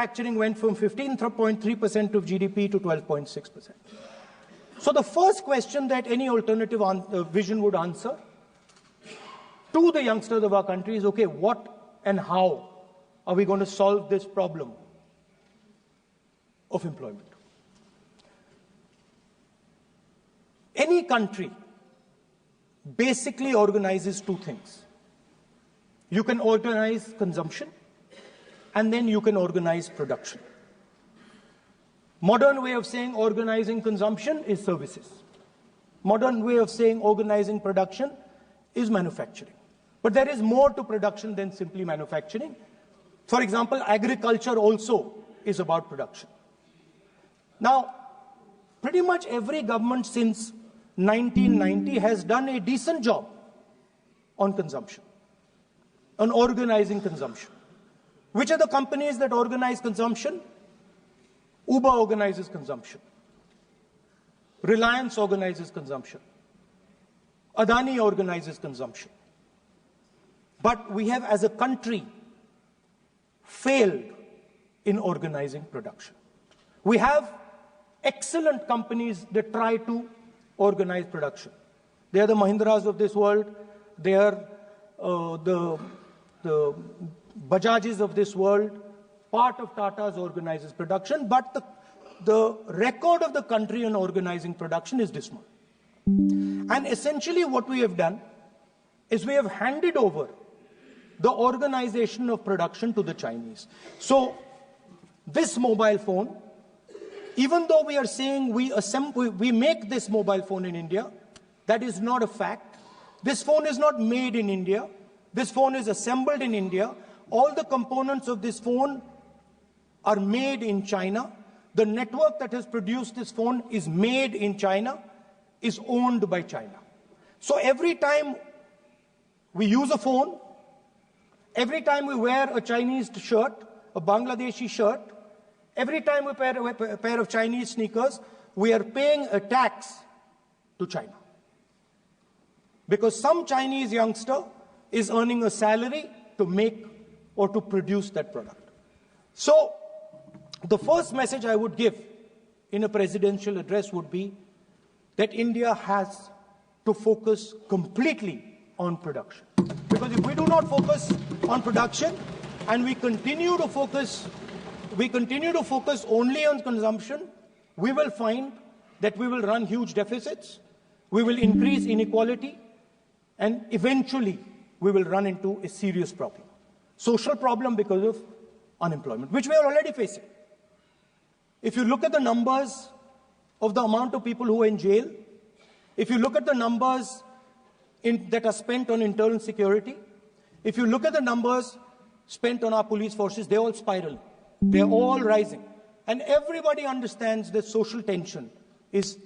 Manufacturing went from 15.3% of GDP to 12.6%. So the first question that any alternative vision would answer to the youngsters of our country is, okay, what and how are we going to solve this problem of employment? Any country basically organizes two things. You can organize consumption, and then you can organize production. Modern way of saying organizing consumption is services. Modern way of saying organizing production is manufacturing. But there is more to production than simply manufacturing. For example, agriculture also is about production. Now, pretty much every government since 1990 has done a decent job on consumption, on organizing consumption. Which are the companies that organize consumption? Uber organizes consumption. Reliance organizes consumption. Adani organizes consumption. But we have, as a country, failed in organizing production. We have excellent companies that try to organize production. They are the Mahindras of this world. They are the Bajajs of this world. Part of Tata's organizes production, but the record of the country in organizing production is dismal. And essentially what we have done is we have handed over the organization of production to the Chinese. So this mobile phone, even though we are saying we make this mobile phone in India, that is not a fact. This phone is not made in India. This phone is assembled in India. All the components of this phone are made in China. The network that has produced this phone is made in China, is owned by China. So every time we use a phone, every time we wear a Chinese shirt, a Bangladeshi shirt, every time we wear a pair of Chinese sneakers, we are paying a tax to China. Because some Chinese youngster is earning a salary to make or to produce that product. So the first message I would give in a presidential address would be that India has to focus completely on production. Because if we do not focus on production and we continue to focus only on consumption, we will find that we will run huge deficits, we will increase inequality, and eventually we will run into a serious problem. Social problem because of unemployment, which we are already facing. If you look at the numbers of the amount of people who are in jail, if you look at the numbers that are spent on internal security, if you look at the numbers spent on our police forces, they're all spiraling. They're all rising. And everybody understands that social tension is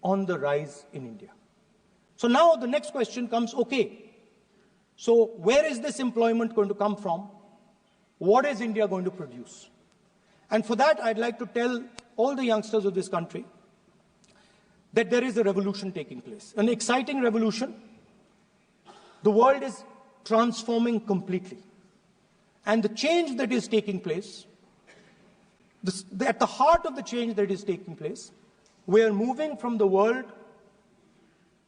on the rise in India. So now the next question comes, okay, so where is this employment going to come from? What is India going to produce? And for that, I'd like to tell all the youngsters of this country that there is a revolution taking place, an exciting revolution. The world is transforming completely. And the change that is taking place, at the heart of the change that is taking place, we are moving from the world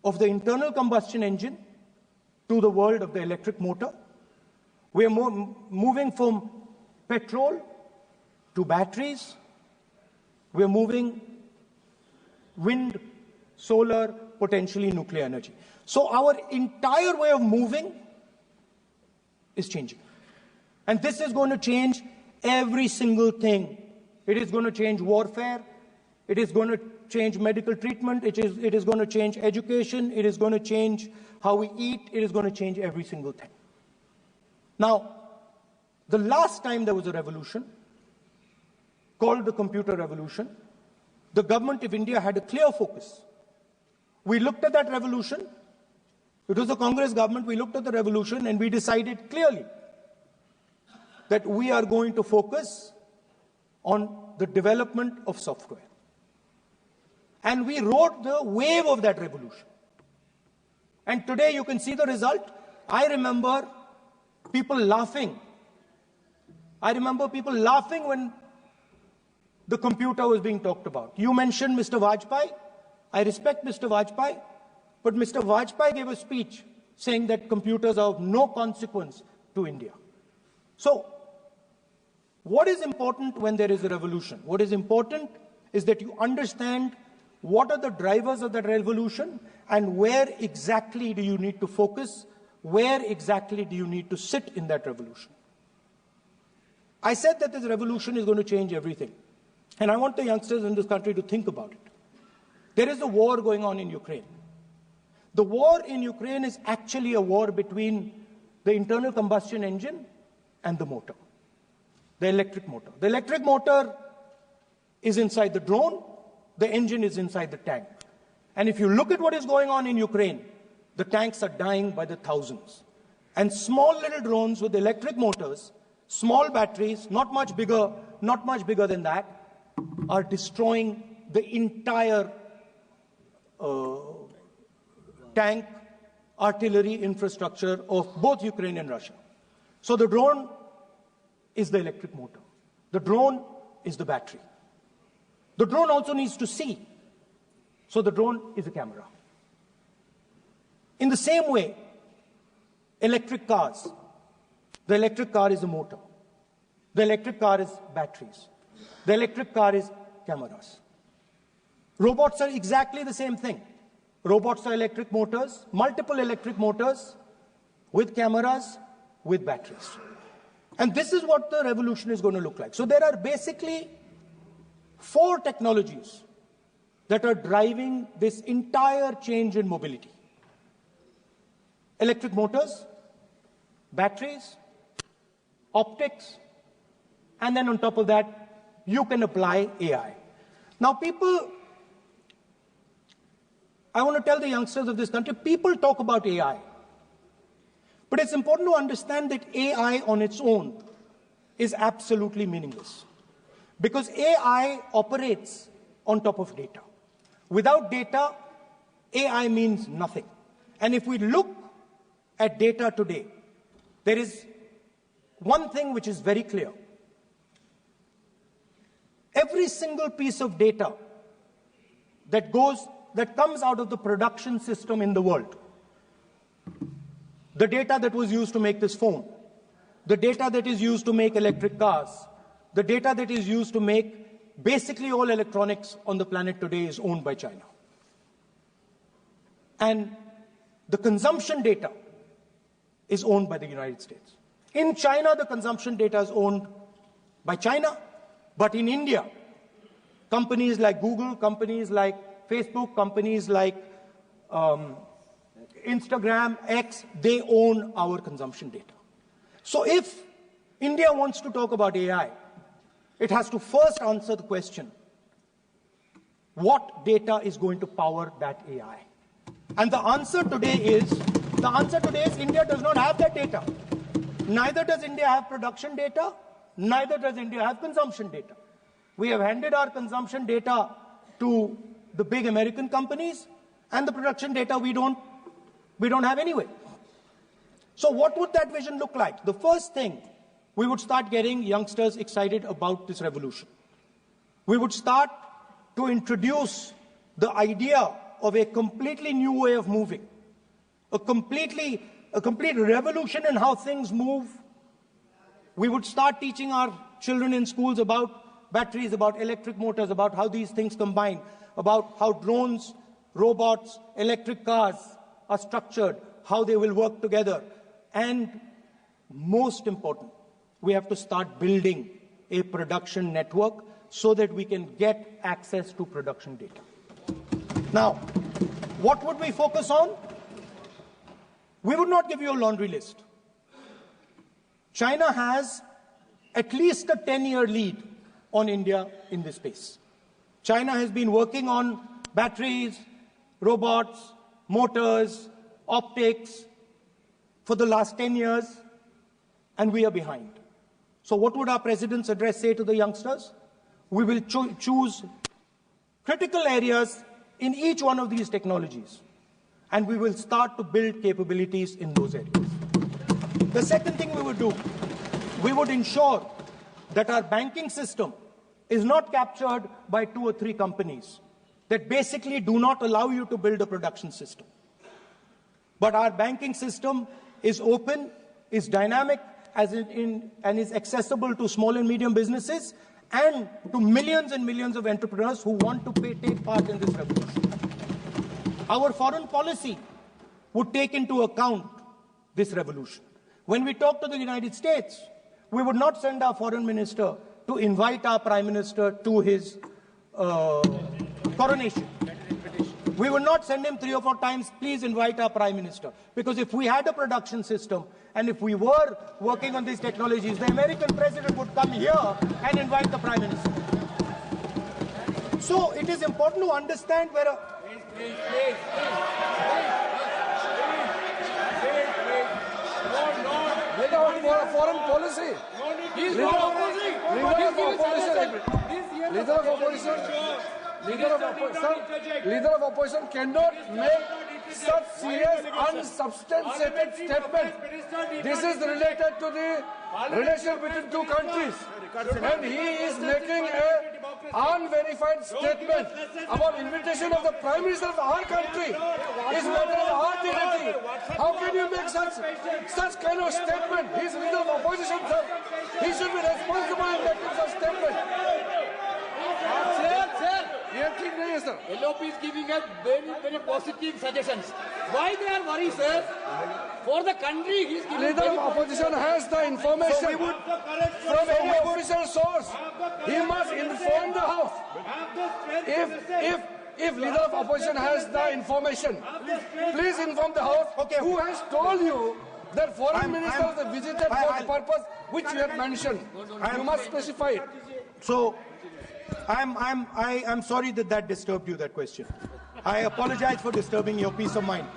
of the internal combustion engine to the world of the electric motor. We are moving from petrol to batteries. We are moving wind, solar, potentially nuclear energy. So our entire way of moving is changing. And this is going to change every single thing. It is going to change warfare. It is going to change medical treatment. It is going to change education. It is going to change how we eat. It is going to change every single thing. Now, the last time there was a revolution called the computer revolution, the government of India had a clear focus. We looked at that revolution. It was the Congress government. We looked at the revolution and we decided clearly that we are going to focus on the development of software. And we rode the wave of that revolution. And today you can see the result. I remember people laughing I remember people laughing when the computer was being talked about. You mentioned Mr. Vajpayee. I respect Mr. Vajpayee, but Mr. Vajpayee gave a speech saying that computers are of no consequence to India. So, what is important when there is a revolution? What is important is that you understand what are the drivers of that revolution and where exactly do you need to focus, where exactly do you need to sit in that revolution. I said that this revolution is going to change everything. And I want the youngsters in this country to think about it. There is a war going on in Ukraine. The war in Ukraine is actually a war between the internal combustion engine and the motor, the electric motor. The electric motor is inside the drone, the engine is inside the tank. And if you look at what is going on in Ukraine, the tanks are dying by the thousands. And small little drones with electric motors, small batteries, not much bigger than that, are destroying the entire tank artillery infrastructure of both Ukraine and Russia. So the drone is the electric motor. The drone is the battery. The drone also needs to see. So the drone is a camera. In the same way, electric cars. The electric car is a motor. The electric car is batteries. The electric car is cameras. Robots are exactly the same thing. Robots are electric motors, multiple electric motors with cameras, with batteries. And this is what the revolution is going to look like. So there are basically 4 technologies that are driving this entire change in mobility. Electric motors, batteries, optics, and then on top of that, you can apply AI. Now people, I want to tell the youngsters of this country, people talk about AI. But it's important to understand that AI on its own is absolutely meaningless. Because AI operates on top of data. Without data, AI means nothing. And if we look at data today, there is one thing which is very clear. Every single piece of data that comes out of the production system in the world, the data that was used to make this phone, the data that is used to make electric cars, the data that is used to make basically all electronics on the planet today is owned by China. And the consumption data is owned by the United States. In China, the consumption data is owned by China. But in India, companies like Google, companies like Facebook, companies like Instagram, X, they own our consumption data. So if India wants to talk about AI, it has to first answer the question, what data is going to power that AI? And the answer today is India does not have that data. Neither does India have production data. Neither does India have consumption data. We have handed our consumption data to the big American companies, and the production data we don't have anyway. So what would that vision look like? The first thing, we would start getting youngsters excited about this revolution. We would start to introduce the idea of a completely new way of moving, a complete revolution in how things move. We would start teaching our children in schools about batteries, about electric motors, about how these things combine, about how drones, robots, electric cars are structured, how they will work together. And most important, we have to start building a production network so that we can get access to production data. Now, what would we focus on? We would not give you a laundry list. China has at least a 10-year lead on India in this space. China has been working on batteries, robots, motors, optics for the last 10 years, and we are behind. So what would our president's address say to the youngsters? We will choose critical areas in each one of these technologies, and we will start to build capabilities in those areas. The second thing we would do, we would ensure that our banking system is not captured by 2 or 3 companies that basically do not allow you to build a production system. But our banking system is open, is dynamic, and is accessible to small and medium businesses and to millions and millions of entrepreneurs who want to take part in this revolution. Our foreign policy would take into account this revolution. When we talk to the United States, we would not send our foreign minister to invite our prime minister to his coronation. We would not send him 3 or 4 times, please invite our prime minister. Because if we had a production system and if we were working on these technologies, the American president would come here and invite the prime minister. So it is important to understand where a... Please. Without foreign policy. Leader of opposition cannot make such serious, unsubstantiated statement. This is related to the relation between 2 countries. And he is making an unverified statement about invitation of the Prime Minister of our country. Is matter of our dignity. How can you make such kind of statement? He is leader of opposition, sir. He should be responsible in making such statement. Sir, LOP is giving us very positive suggestions. Why they are worried, sir? For the country, he is giving. Leader of opposition has the information from any official source. He must inform the House. If leader of opposition has the information, please inform the House. Okay. Who has told you that foreign ministers visited for the purpose which you have mentioned? You must specify it. So, I'm sorry that disturbed you, that question. I apologize for disturbing your peace of mind.